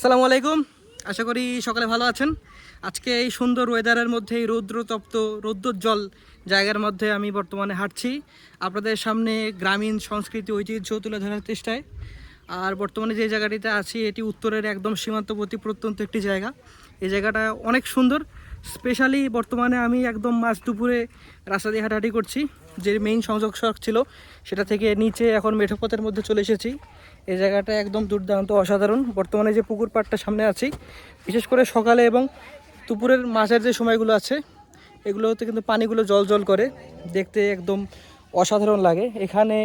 আসসালামু আলাইকুম। আশা করি সকালে ভালো আছেন। আজকে এই সুন্দর ওয়েদারের মধ্যে এই রৌদ্রতপ্ত রৌদ্রোজ্জ্বল জায়গার মধ্যে আমি বর্তমানে হাঁটছি আপনাদের সামনে গ্রামীণ সংস্কৃতি ঐতিহ্য তুলে ধরার চেষ্টায়। আর বর্তমানে যে জায়গাটিতে আছি এটি উত্তরের একদম সীমান্তবর্তী প্রত্যন্ত একটি জায়গা। এই জায়গাটা অনেক সুন্দর। স্পেশালি বর্তমানে আমি একদম মাঝ দুপুরে রাস্তা দিয়ে হাঁটাহাঁটি করছি। যে মেইন সংযোগ সড়ক ছিল সেটা থেকে নিচে এখন মেঠোপথের মধ্যে চলে এসেছি। এই জায়গাটা একদম দুর্দান্ত অসাধারণ। বর্তমানে যে পুকুর পাড়টা সামনে আছি, বিশেষ করে সকালে এবং দুপুরের মাঝের যে সময়গুলো আছে এগুলোতে কিন্তু পানিগুলো জল জল করে, দেখতে একদম অসাধারণ লাগে। এখানে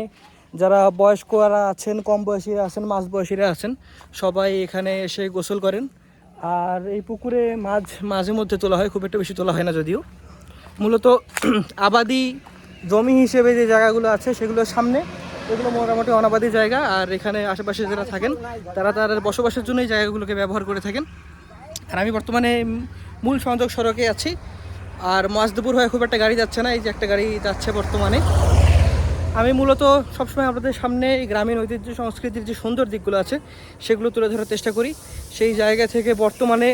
যারা বয়স্করা আছেন, কম বয়সীরা আছেন, মাঝ বয়সীরা আছেন, সবাই এখানে এসে গোসল করেন। আর এই পুকুরে মাঝে মধ্যে তোলা হয়, খুব একটা বেশি তোলা হয় না যদিও। মূলত আবাদি জমি হিসেবে যে জায়গাগুলো আছে সেগুলোর সামনে, এগুলো মোটামুটি অনাবাদি জায়গা। আর এখানে আশেপাশে যারা থাকেন তারা তাদের বসবাসের জন্য এই জায়গাগুলোকে ব্যবহার করে থাকেন। আর আমি বর্তমানে মূল সংযোগ সড়কে আছি। আর মাঝ দুপুর হয়ে খুব একটা গাড়ি যাচ্ছে না, এই যে একটা গাড়ি যাচ্ছে বর্তমানে। আমি মূলত সবসময় আপনাদের সামনে এই গ্রামীণ ঐতিহ্য সংস্কৃতির যে সুন্দর দিকগুলো আছে সেগুলো তুলে ধরার চেষ্টা করি। সেই জায়গা থেকে বর্তমানে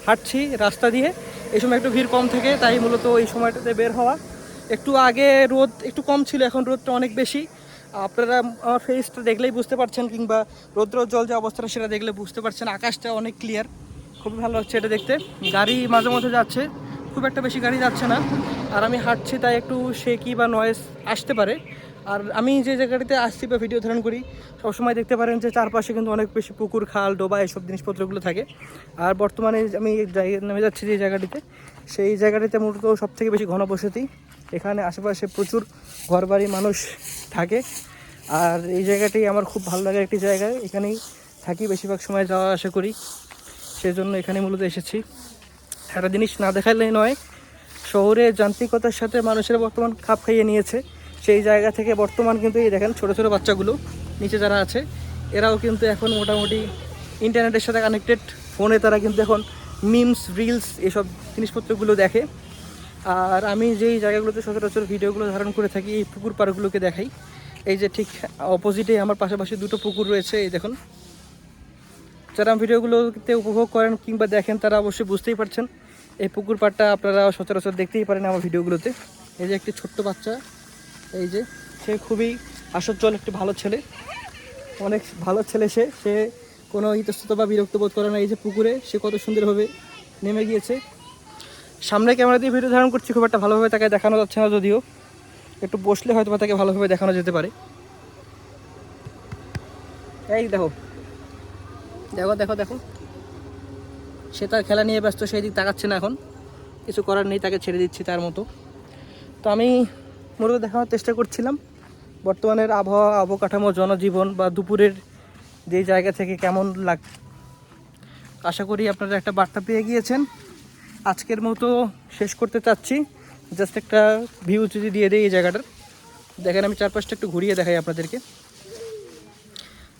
হাঁটছি রাস্তা দিয়ে। এই সময় একটু ভিড় কম থাকে, তাই মূলত এই সময়টাতে বের হওয়া। একটু আগে রোদ একটু কম ছিল, এখন রোদটা অনেক বেশি। আপনারা আমার ফেসটা দেখলেই বুঝতে পারছেন, কিংবা রৌদ্রোজ্জ্বল যে অবস্থাটা সেটা দেখলে বুঝতে পারছেন। আকাশটা অনেক ক্লিয়ার, খুবই ভালো হচ্ছে এটা দেখতে। গাড়ি মাঝে মধ্যে যাচ্ছে, খুব একটা বেশি গাড়ি যাচ্ছে না। আর আমি হাঁটছি তাই একটু শেকি বা নয়েজ আসতে পারে। আর আমি যে জায়গাটিতে আসছি বা ভিডিও ধারণ করি সবসময় দেখতে পারেন যে চারপাশে কিন্তু অনেক বেশি পুকুর, খাল, ডোবা এইসব জিনিসপত্রগুলো থাকে। আর বর্তমানে আমি নেমে যাচ্ছি যে জায়গাটিতে, সেই জায়গাটিতে মূলত সবথেকে বেশি ঘনবসতি। এখানে আশেপাশে প্রচুর ঘরবাড়ি, মানুষ থাকে। আর এই জায়গাটি আমার খুব ভালো লাগে একটি জায়গায়, এখানেই থাকি, বেশিরভাগ সময় যাওয়া আসা করি, সেজন্য এখানে মূলত এসেছি। একটা জিনিস না দেখালেই নয়, শহরের যান্ত্রিকতার সাথে মানুষের বর্তমান খাপ খাইয়ে নিয়েছে। সেই জায়গা থেকে বর্তমান কিন্তু এই দেখেন ছোটো ছোটো বাচ্চাগুলো নিচে যারা আছে, এরাও কিন্তু এখন মোটামুটি ইন্টারনেটের সাথে কানেক্টেড। ফোনে তারা কিন্তু এখন মিমস, রিলস এসব জিনিসপত্রগুলো দেখে। আর আমি যেই জায়গাগুলোতে সচরাচর ভিডিওগুলো ধারণ করে থাকি, এই পুকুর পাড়গুলোকে দেখাই। এই যে ঠিক অপোজিটে আমার পাশাপাশি দুটো পুকুর রয়েছে, এই দেখুন। যারা ভিডিওগুলোতে উপভোগ করেন কিংবা দেখেন তারা অবশ্যই বুঝতেই পারছেন এই পুকুর পাড়টা আপনারা সচরাচর দেখতেই পারেন আমার ভিডিওগুলোতে। এই যে একটি ছোট্ট বাচ্চা, এই যে সে খুবই আসজ্জ্বল একটি ভালো ছেলে, অনেক ভালো ছেলে। সে কোনো ইতস্তত বা বিরক্ত বোধ করে না। এই যে পুকুরে সে কত সুন্দরভাবে নেমে গিয়েছে। সামনে ক্যামেরা দিয়ে ভিডিও ধারণ করছি, খুব একটা ভালোভাবে তাকে দেখানো যাচ্ছে না, যদিও একটু বসলে হয়তো বা তাকে ভালোভাবে দেখানো যেতে পারে। এই দেখো দেখো দেখো দেখো, সে তার খেলা নিয়ে ব্যস্ত, সেই দিক তাকাচ্ছে না। এখন কিছু করার নেই, তাকে ছেড়ে দিচ্ছি তার মতো। তো আমি মূলত দেখানোর চেষ্টা করছিলাম বর্তমানের আবহাওয়া, অবকাঠামো, জনজীবন বা দুপুরের যে জায়গা থেকে কেমন লাগ। আশা করি আপনারা একটা বার্তা পেয়ে গিয়েছেন। আজকের মতো শেষ করতে চাচ্ছি। জাস্ট একটা ভিউ যদি দিয়ে দিই এই জায়গাটার, দেখেন আমি চারপাশটা একটু ঘুরিয়ে দেখাই আপনাদেরকে।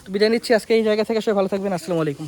তো বিদায় নিচ্ছি আজকে এই জায়গা থেকে। সবাই ভালো থাকবেন। আসসালামু আলাইকুম।